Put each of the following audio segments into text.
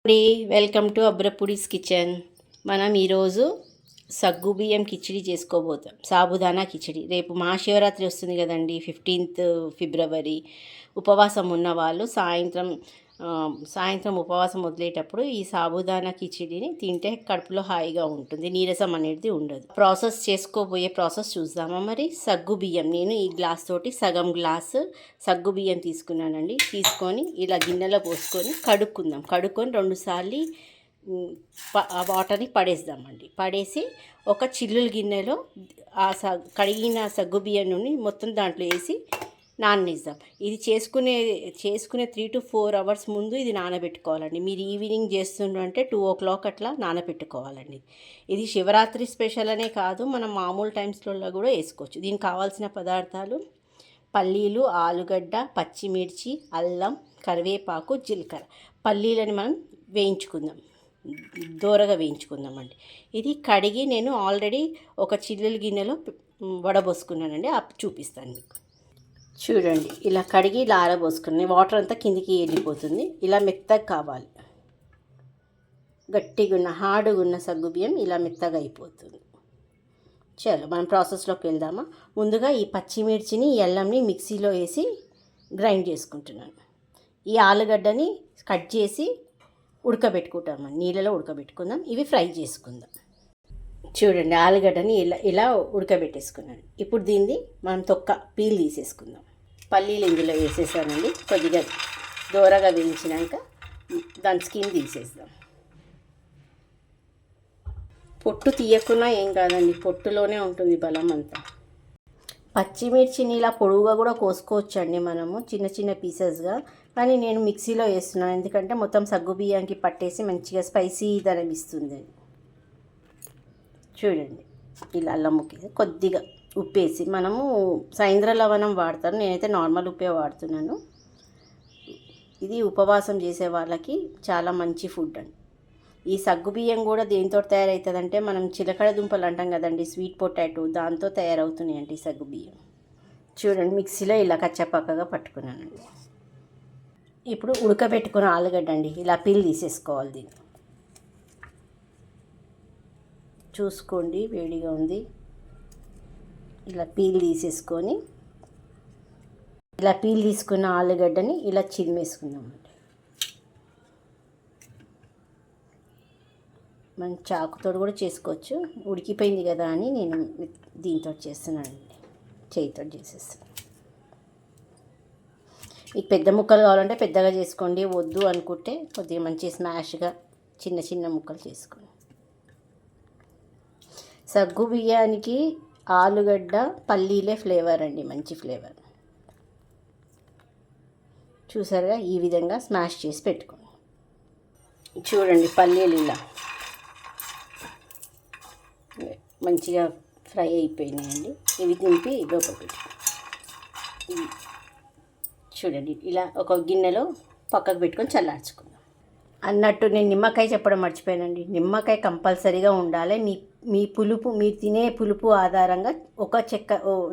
Welcome to అబ్రపుడీస్ kitchen. మనం ఈరోజు సగ్గుబియ్యం కిచిడి చేసుకోబోతాం. సాబుదానా కిచిడి. రేపు మహాశివరాత్రి వస్తుంది కదండి, 15th ఫిబ్రవరి. ఉపవాసం ఉన్న వాళ్ళు సాయంత్రం ఉపవాసం వదిలేటప్పుడు ఈ సాబుదానా కిచిడిని తింటే కడుపులో హాయిగా ఉంటుంది, నీరసం అనేది ఉండదు. చేసుకోబోయే ప్రాసెస్ చూద్దామా మరి. సగ్గుబియ్యం నేను ఈ గ్లాస్ తోటి సగం గ్లాసు సగ్గుబియ్యం తీసుకున్నానండి. తీసుకొని ఇలా గిన్నెలో పోసుకొని కడుక్కొని 2 సార్లు ఆ వాటర్ని పడేద్దామండి. పడేసి ఒక చిల్లుల గిన్నెలో ఆ కడిగిన సగ్గుబియ్యం నుండి మొత్తం దాంట్లో వేసి నాననిద్దాం. ఇది చేసుకునే 3 to 4 hours ముందు ఇది నానబెట్టుకోవాలండి. మీరు ఈవినింగ్ చేస్తుంటే 2 o'clock అట్లా నానబెట్టుకోవాలండి. ఇది శివరాత్రి స్పెషల్ అనే కాదు, మనం మామూలు టైమ్స్లో కూడా వేసుకోవచ్చు. దీనికి కావాల్సిన పదార్థాలు: పల్లీలు, ఆలుగడ్డ, పచ్చిమిర్చి, అల్లం, కరివేపాకు, జీలకర్ర. పల్లీలని మనం దోరగా వేయించుకుందామండి. ఇది కడిగి నేను ఆల్రెడీ ఒక చిల్లుల గిన్నెలో వడబోసుకున్నానండి. చూపిస్తాను మీకు. చూడండి, ఇలా కడిగి ఇలా ఆరబోసుకున్నాను. వాటర్ అంతా కిందికి వెళ్ళిపోతుంది. ఇలా మెత్తగా కావాలి. గట్టిగా హార్డ్గా ఉన్న సగ్గుబియ్యం ఇలా మెత్తగా అయిపోతుంది. చలో మనం ప్రాసెస్లోకి వెళ్దామా. ముందుగా ఈ పచ్చిమిర్చిని, అల్లంని మిక్సీలో వేసి గ్రైండ్ చేసుకుంటున్నాను. ఈ ఆలుగడ్డని కట్ చేసి ఉడకబెట్టుకుంటామండి. నీళ్ళలో ఉడకబెట్టుకుందాం. ఇవి ఫ్రై చేసుకుందాం. చూడండి, ఆలుగడ్డని ఇలా ఉడకబెట్టేసుకున్నాను. ఇప్పుడు దీన్ని మనం పీల్ తీసేసుకుందాం. పల్లీలు ఇందులో వేసేసానండి. కొద్దిగా దోరగా వేయించినాక దాని స్కిన్ తీసేద్దాం. పొట్టు తీయకున్నా ఏం కాదండి, పొట్టులోనే ఉంటుంది బలం అంతా. పచ్చిమిర్చిని ఇలా పొడుగుగా కూడా కోసుకోవచ్చండి మనము, చిన్న చిన్న పీసెస్గా. కానీ నేను మిక్సీలో వేస్తున్నాను, ఎందుకంటే మొత్తం సగ్గుబియ్యానికి పట్టేసి మంచిగా స్పైసీ ధనం ఇస్తుంది. చూడండి, ఇలా అల్లం ముక్కేసి కొద్దిగా ఉప్పేసి, మనము సైంద్ర లవణం వాడతాను, నేనైతే నార్మల్ ఉప్పే వాడుతున్నాను. ఇది ఉపవాసం చేసే వాళ్ళకి చాలా మంచి ఫుడ్ అండి. ఈ సగ్గుబియ్యం కూడా దేంతో తయారవుతుందంటే, మనం చిలకడ దుంపలు అంటాం కదండి, స్వీట్ పొటాటో, దాంతో తయారవుతున్నాయండి సగ్గుబియ్యం. చూడండి, మిక్సీలో ఇలా కచ్చపక్కగా పట్టుకున్నానండి. ఇప్పుడు ఉడకబెట్టుకున్న ఆలుగడ్డ అండి, ఇలా పీల్ తీసేసుకోవాలి. దీన్ని చూసుకోండి, వేడిగా ఉంది. ఇలా పీల్ తీసేసుకొని, ఇలా పీల్ తీసుకున్న ఆలుగడ్డని ఇలా చిరిమేసుకుందామండి. మనం చాకుతో కూడా చేసుకోవచ్చు, ఉడికిపోయింది కదా అని నేను దీంతో చేస్తున్నానండి, చేయితో చేసేస్తాను. మీకు పెద్ద ముక్కలు కావాలంటే పెద్దగా చేసుకోండి, వద్దు అనుకుంటే కొద్దిగా మంచి స్మాష్గా చిన్న చిన్న ముక్కలు చేసుకోండి. సగ్గు బియ్యానికి ఆలుగడ్డ, పల్లీలే ఫ్లేవర్ అండి, మంచి ఫ్లేవర్. చూసారుగా, ఈ విధంగా స్మాష్ చేసి పెట్టుకోండి. చూడండి, పల్లీలు ఇలా మంచిగా ఫ్రై అయిపోయినాయండి. ఇవి దింపి లోపల పెట్టుకోండి. చూడండి, ఇలా ఒక గిన్నెలో పక్కకు పెట్టుకొని చల్లార్చుకుందాం. అన్నట్టు నేను నిమ్మకాయ చెప్పడం మర్చిపోయానండి. నిమ్మకాయ కంపల్సరీగా ఉండాలి. మీరు తినే పులుపు ఆధారంగా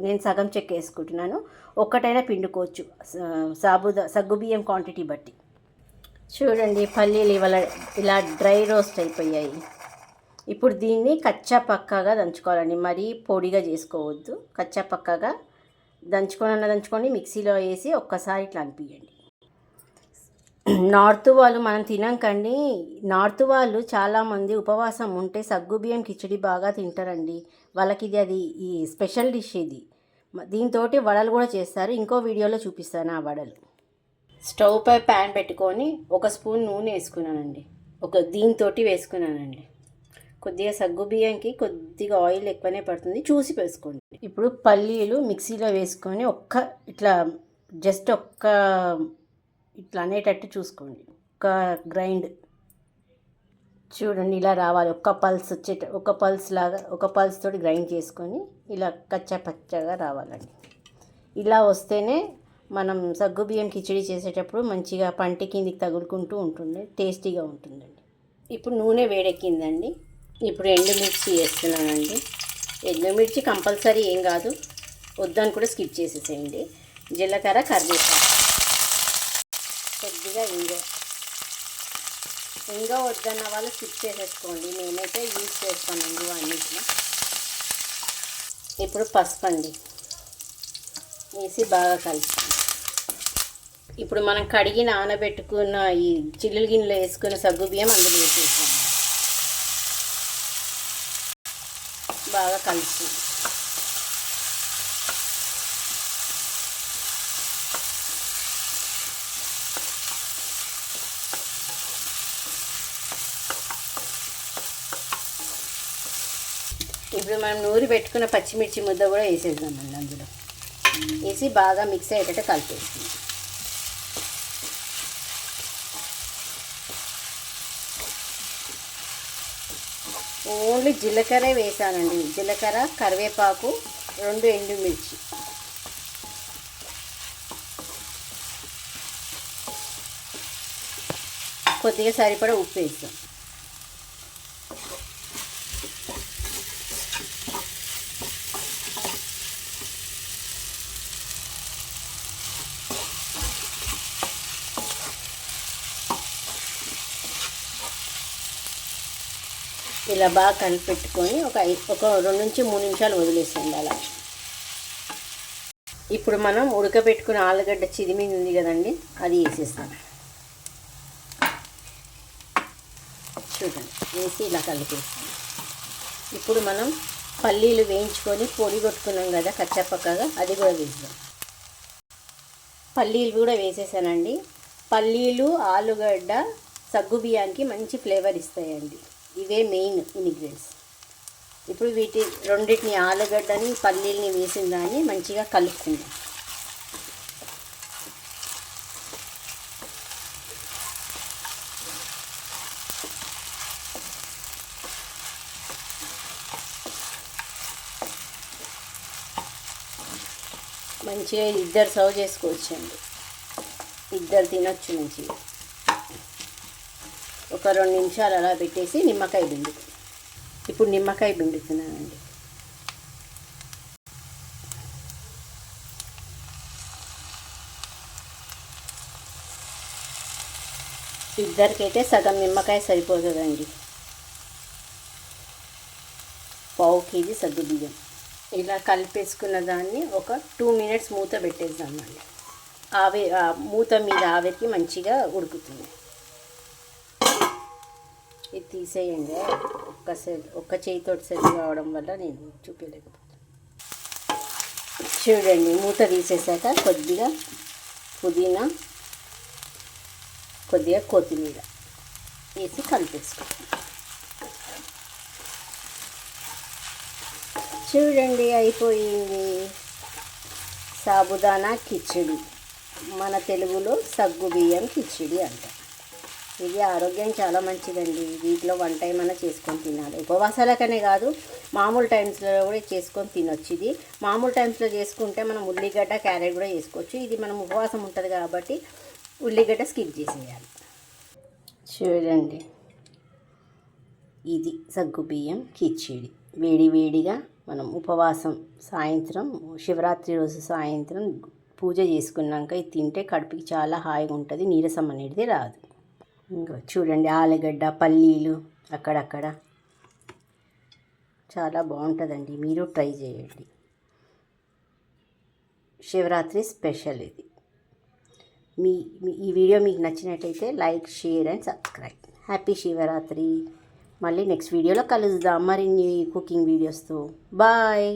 నేను సగం చెక్క వేసుకుంటున్నాను. ఒక్కటైనా పిండుకోవచ్చు, సగ్గుబియ్యం క్వాంటిటీ బట్టి. చూడండి, పల్లీలు ఇలా డ్రై రోస్ట్ అయిపోయాయి. ఇప్పుడు దీన్ని కచ్చా పక్కాగా దంచుకోవాలండి, మరీ పొడిగా చేసుకోవద్దు. కచ్చా పక్కాగా దంచుకొని మిక్సీలో వేసి ఒక్కసారి ఇట్లా అనిపించండి. నార్త్ వాళ్ళు మనం తినంకండి. నార్త్ వాళ్ళు చాలామంది ఉపవాసం ఉంటే సగ్గుబియ్యం కిచిడి బాగా తింటారండి. వాళ్ళకి అది ఈ స్పెషల్ డిష్ ఇది. దీంతో వడలు కూడా చేస్తారు, ఇంకో వీడియోలో చూపిస్తాను ఆ వడలు. స్టవ్ పై ప్యాన్ పెట్టుకొని 1 స్పూన్ నూనె వేసుకున్నానండి. దీంతో వేసుకున్నానండి. కొద్దిగా సగ్గుబియ్యంకి కొద్దిగా ఆయిల్ ఎక్కువనే పడుతుంది, చూసి వేసుకోండి. ఇప్పుడు పల్లీలు మిక్సీలో వేసుకొని జస్ట్ ఇట్లా అనేటట్టు చూసుకోండి. గ్రైండ్ చూడండి, ఇలా రావాలి. ఒక పల్స్ తోటి గ్రైండ్ చేసుకొని ఇలా పచ్చగా రావాలండి. ఇలా వస్తేనే మనం సగ్గుబియ్యం కిచిడి చేసేటప్పుడు మంచిగా పంటి కిందికి తగులుకుంటూ ఉంటుంది, టేస్టీగా ఉంటుందండి. ఇప్పుడు నూనె వేడెక్కిందండి. ఇప్పుడు ఎండుమిర్చి వేస్తున్నానండి. ఎండుమిర్చి కంపల్సరీ ఏం కాదు, వద్దని కూడా స్కిప్ చేసేసేయండి. జీలకర్ర, కరివేపాకు, కొద్దిగా ఇంగువ, ఇంకా వద్దన్న వాళ్ళు స్కిప్ చేసేసుకోండి. నేనైతే యూజ్ చేస్తాను ఇంగువ అన్నింటిలో. ఇప్పుడు పసుపు అండి వేసి బాగా కలుపుతాం. ఇప్పుడు మనం కడిగి నానబెట్టుకున్న ఈ చిల్లుల గిన్నెలో వేసుకున్న సగ్గుబియ్యం అందులో వేసేసాం. బాగా కలుపు. ఇప్పుడు మనం నూరి పెట్టుకున్న పచ్చిమిర్చి ముద్ద కూడా వేసేద్దామండి. అందులో వేసి బాగా మిక్స్ అయ్యేటట్టు కలిపేస్తుంది. ఓన్లీ జీలకర్ర వేసానండి. జీలకర్ర, కరివేపాకు, 2 ఎండుమిర్చి, కొద్దిగా సరిపడా ఉప్పు వేస్తాం. ఇలా బాగా కలిపెట్టుకొని ఒక 2 నుంచి 3 నిమిషాలు వదిలేసేయండి అలా. ఇప్పుడు మనం ఉడకబెట్టుకున్న ఆలుగడ్డ చిదిమి ఉంది కదండి, అది వేసేస్తాం. చూడండి, వేసి ఇలా కలిపేస్తాం. ఇప్పుడు మనం పల్లీలు వేయించుకొని పొడి కొట్టుకున్నాం కదా కచ్చపక్కగా, అది కూడా వేద్దాం. పల్లీలు కూడా వేసేసానండి. పల్లీలు, ఆలుగడ్డ సగ్గుబియ్యానికి మంచి ఫ్లేవర్ ఇస్తాయండి. ఇవే మెయిన్ ఇంగ్రీడియంట్స్. ఇప్పుడు రెండింటిని, ఆలుగడ్డని పల్లీల్ని వేసిన దాన్ని మంచిగా కలుపుకుందాం. మంచిగా ఇద్దరు సర్వ్ చేసుకోవచ్చండి. ఇద్దరు తినొచ్చు మంచిగా. ఒక 2 నిమిషాలు అలా పెట్టేసి నిమ్మకాయ పిండి. ఇప్పుడు నిమ్మకాయ పిండుతున్నానండి. ఇద్దరికైతే సగం నిమ్మకాయ సరిపోతుందండి. 1/2 కేజీ సగ్గుబియ్యం. ఇలా కలిపేసుకున్న దాన్ని ఒక 2 మినిట్స్ మూత పెట్టేద్దామండి. మూత మీద ఆవిరికి మంచిగా ఉడుకుతుంది. ఇది తీసేయండి. ఒక్క చేయితోటి సెట్ కావడం వల్ల నేను చూపించలేకపోతాను. చూడండి, మూత తీసేసాక కొద్దిగా పుదీనా, కొద్దిగా కొత్తిమీర వేసి కలిపేసుకోండి. చూడండి, అయిపోయింది సాబుదానా కిచిడి. మన తెలుగులో సగ్గుబియ్యం కిచిడి అంట. ఇది ఆరోగ్యం చాలా మంచిదండి. వీటిలో 1 టైం అయినా చేసుకొని తినాలి. ఉపవాసాలకనే కాదు, మామూలు టైమ్స్లో కూడా చేసుకొని తినొచ్చు. ఇది మామూలు టైమ్స్లో చేసుకుంటే మనం ఉల్లిగడ్డ, క్యారెట్ కూడా వేసుకోవచ్చు. ఇది మనం ఉపవాసం ఉంటుంది కాబట్టి ఉల్లిగడ్డ స్కిప్ చేసేయాలి. చూడండి, ఇది సగ్గుబియ్యం కిచిడి. వేడిగా మనం ఉపవాసం సాయంత్రం, శివరాత్రి రోజు సాయంత్రం పూజ చేసుకున్నాక ఇది తింటే కడుపుకి చాలా హాయిగా ఉంటుంది. నీరసం అనేది రాదు. ఇంకా చూడండి, ఆలుగడ్డ, పల్లీలు అక్కడక్కడ చాలా బాగుంటుందండి. మీరు ట్రై చేయండి. శివరాత్రి స్పెషల్ ఇది. ఈ వీడియో మీకు నచ్చినట్టయితే like, share and subscribe. Happy Shivaratri. మళ్ళీ నెక్స్ట్ వీడియోలో కలుద్దాం మరిన్ని కుకింగ్ వీడియోస్తో. బాయ్.